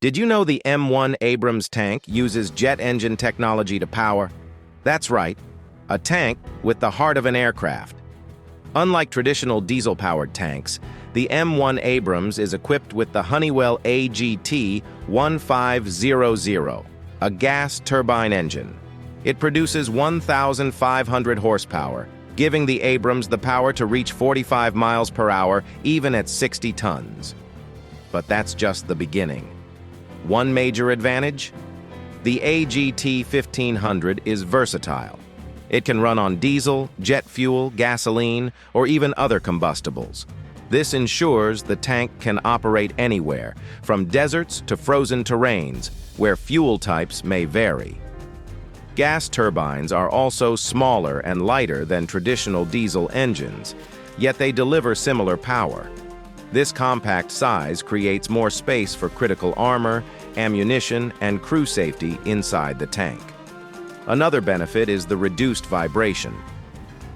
Did you know the M1 Abrams tank uses jet engine technology to power? That's right, a tank with the heart of an aircraft. Unlike traditional diesel-powered tanks, the M1 Abrams is equipped with the Honeywell AGT1500, a gas turbine engine. It produces 1,500 horsepower, giving the Abrams the power to reach 45 miles per hour even at 60 tons. But that's just the beginning. One major advantage? The AGT1500 is versatile. It can run on diesel, jet fuel, gasoline, or even other combustibles. This ensures the tank can operate anywhere, from deserts to frozen terrains, where fuel types may vary. Gas turbines are also smaller and lighter than traditional diesel engines, yet they deliver similar power. This compact size creates more space for critical armor, ammunition, and crew safety inside the tank. Another benefit is the reduced vibration.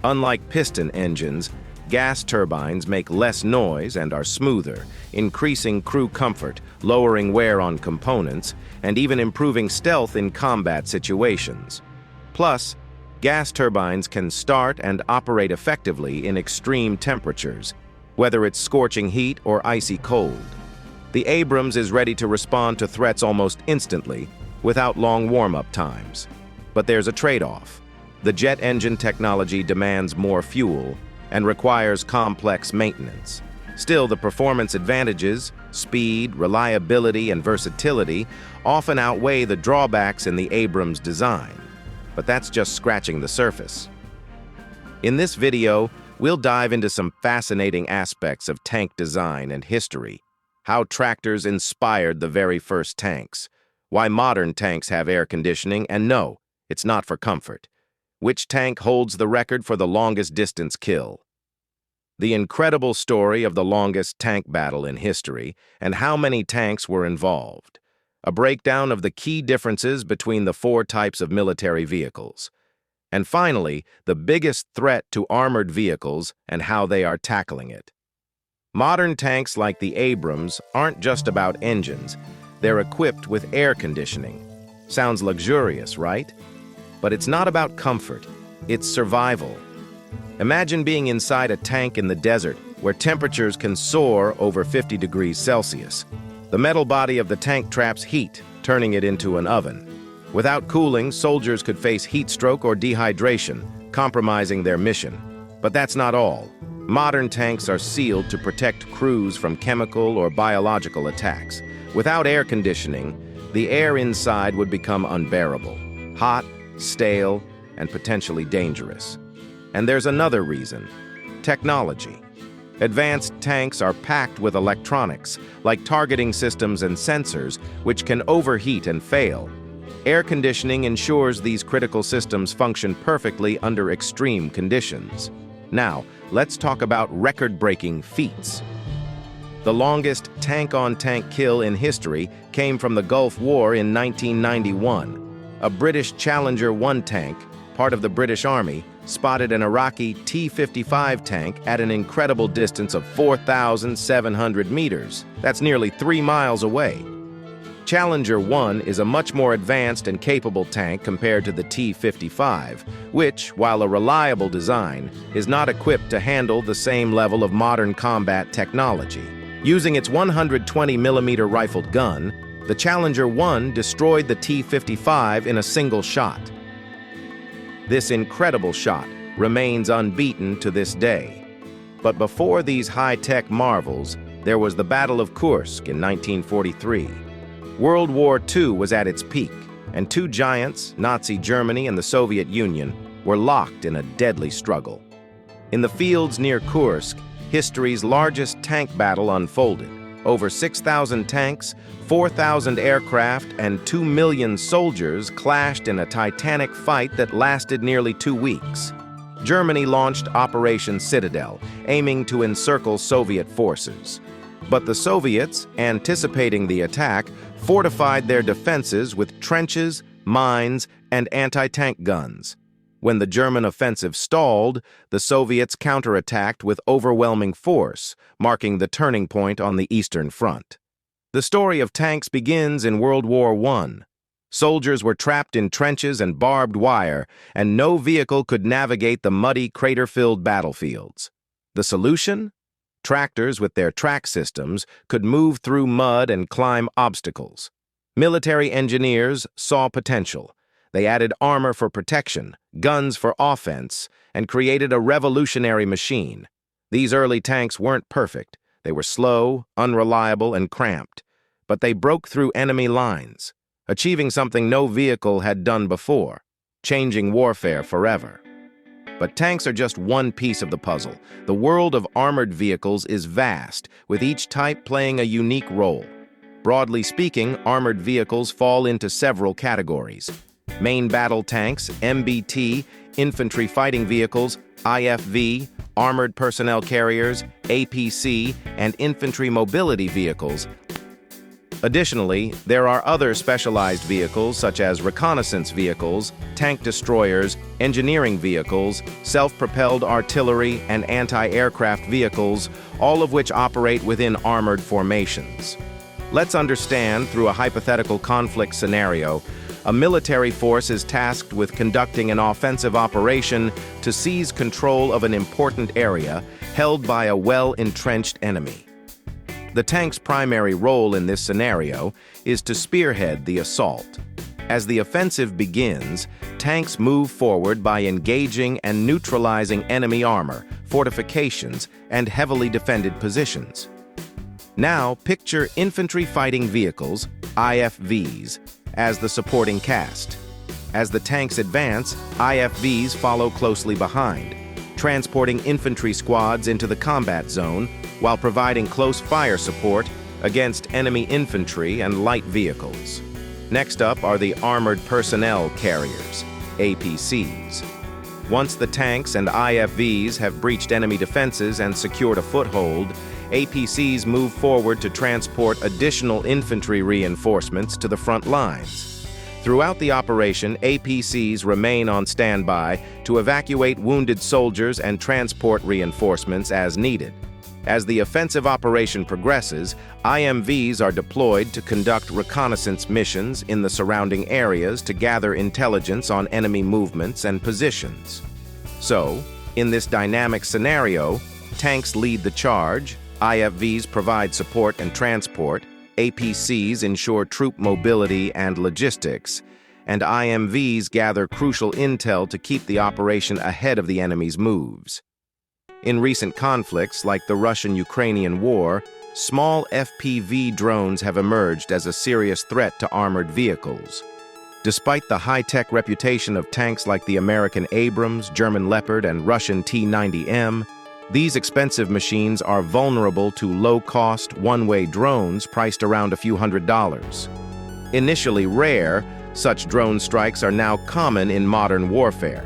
Unlike piston engines, gas turbines make less noise and are smoother, increasing crew comfort, lowering wear on components, and even improving stealth in combat situations. Plus, gas turbines can start and operate effectively in extreme temperatures, whether it's scorching heat or icy cold. The Abrams is ready to respond to threats almost instantly, without long warm-up times. But there's a trade-off. The jet engine technology demands more fuel and requires complex maintenance. Still, the performance advantages, speed, reliability, and versatility often outweigh the drawbacks in the Abrams design. But that's just scratching the surface. In this video, we'll dive into some fascinating aspects of tank design and history, how tractors inspired the very first tanks, why modern tanks have air conditioning, and no, it's not for comfort, which tank holds the record for the longest distance kill, the incredible story of the longest tank battle in history, and how many tanks were involved, a breakdown of the key differences between the four types of military vehicles, and finally, the biggest threat to armored vehicles and how they are tackling it. Modern tanks like the Abrams aren't just about engines. They're equipped with air conditioning. Sounds luxurious, right? But it's not about comfort. It's survival. Imagine being inside a tank in the desert where temperatures can soar over 50 degrees Celsius. The metal body of the tank traps heat, turning it into an oven. Without cooling, soldiers could face heat stroke or dehydration, compromising their mission. But that's not all. Modern tanks are sealed to protect crews from chemical or biological attacks. Without air conditioning, the air inside would become unbearable, hot, stale, and potentially dangerous. And there's another reason: technology. Advanced tanks are packed with electronics, like targeting systems and sensors, which can overheat and fail. Air conditioning ensures these critical systems function perfectly under extreme conditions. Now, let's talk about record-breaking feats. The longest tank-on-tank kill in history came from the Gulf War in 1991. A British Challenger 1 tank, part of the British Army, spotted an Iraqi T-55 tank at an incredible distance of 4,700 meters. That's nearly 3 miles away. Challenger 1 is a much more advanced and capable tank compared to the T-55, which, while a reliable design, is not equipped to handle the same level of modern combat technology. Using its 120mm rifled gun, the Challenger 1 destroyed the T-55 in a single shot. This incredible shot remains unbeaten to this day. But before these high-tech marvels, there was the Battle of Kursk in 1943. World War II was at its peak, and two giants, Nazi Germany and the Soviet Union, were locked in a deadly struggle. In the fields near Kursk, history's largest tank battle unfolded. Over 6,000 tanks, 4,000 aircraft, and 2 million soldiers clashed in a titanic fight that lasted nearly 2 weeks. Germany launched Operation Citadel, aiming to encircle Soviet forces. But the Soviets, anticipating the attack, fortified their defenses with trenches, mines, and anti-tank guns. When the German offensive stalled, the Soviets counterattacked with overwhelming force, marking the turning point on the Eastern Front. The story of tanks begins in World War I. Soldiers were trapped in trenches and barbed wire, and no vehicle could navigate the muddy, crater-filled battlefields. The solution? Tractors with their track systems could move through mud and climb obstacles. Military engineers saw potential. They added armor for protection, guns for offense, and created a revolutionary machine. These early tanks weren't perfect. They were slow, unreliable, and cramped. But they broke through enemy lines, achieving something no vehicle had done before, changing warfare forever. But tanks are just one piece of the puzzle. The world of armored vehicles is vast, with each type playing a unique role. Broadly speaking, armored vehicles fall into several categories: main battle tanks, MBT, infantry fighting vehicles, IFV, armored personnel carriers, APC, and infantry mobility vehicles. Additionally, there are other specialized vehicles such as reconnaissance vehicles, tank destroyers, engineering vehicles, self-propelled artillery, and anti-aircraft vehicles, all of which operate within armored formations. Let's understand, through a hypothetical conflict scenario, a military force is tasked with conducting an offensive operation to seize control of an important area held by a well-entrenched enemy. The tank's primary role in this scenario is to spearhead the assault. As the offensive begins, tanks move forward by engaging and neutralizing enemy armor, fortifications, and heavily defended positions. Now, picture infantry fighting vehicles, IFVs, as the supporting cast. As the tanks advance, IFVs follow closely behind, transporting infantry squads into the combat zone while providing close fire support against enemy infantry and light vehicles. Next up are the armored personnel carriers, APCs. Once the tanks and IFVs have breached enemy defenses and secured a foothold, APCs move forward to transport additional infantry reinforcements to the front lines. Throughout the operation, APCs remain on standby to evacuate wounded soldiers and transport reinforcements as needed. As the offensive operation progresses, IMVs are deployed to conduct reconnaissance missions in the surrounding areas to gather intelligence on enemy movements and positions. So, in this dynamic scenario, tanks lead the charge, IFVs provide support and transport, APCs ensure troop mobility and logistics, and IMVs gather crucial intel to keep the operation ahead of the enemy's moves. In recent conflicts, like the Russian-Ukrainian war, small FPV drones have emerged as a serious threat to armored vehicles. Despite the high-tech reputation of tanks like the American Abrams, German Leopard, and Russian T-90M, these expensive machines are vulnerable to low-cost, one-way drones priced around a few $100s. Initially rare, such drone strikes are now common in modern warfare.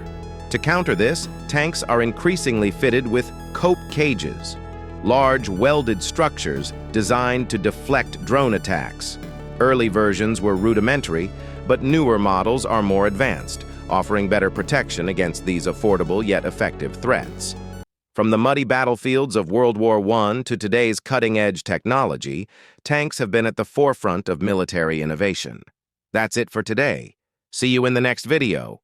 To counter this, tanks are increasingly fitted with cope cages, large welded structures designed to deflect drone attacks. Early versions were rudimentary, but newer models are more advanced, offering better protection against these affordable yet effective threats. From the muddy battlefields of World War I to today's cutting-edge technology, tanks have been at the forefront of military innovation. That's it for today. See you in the next video.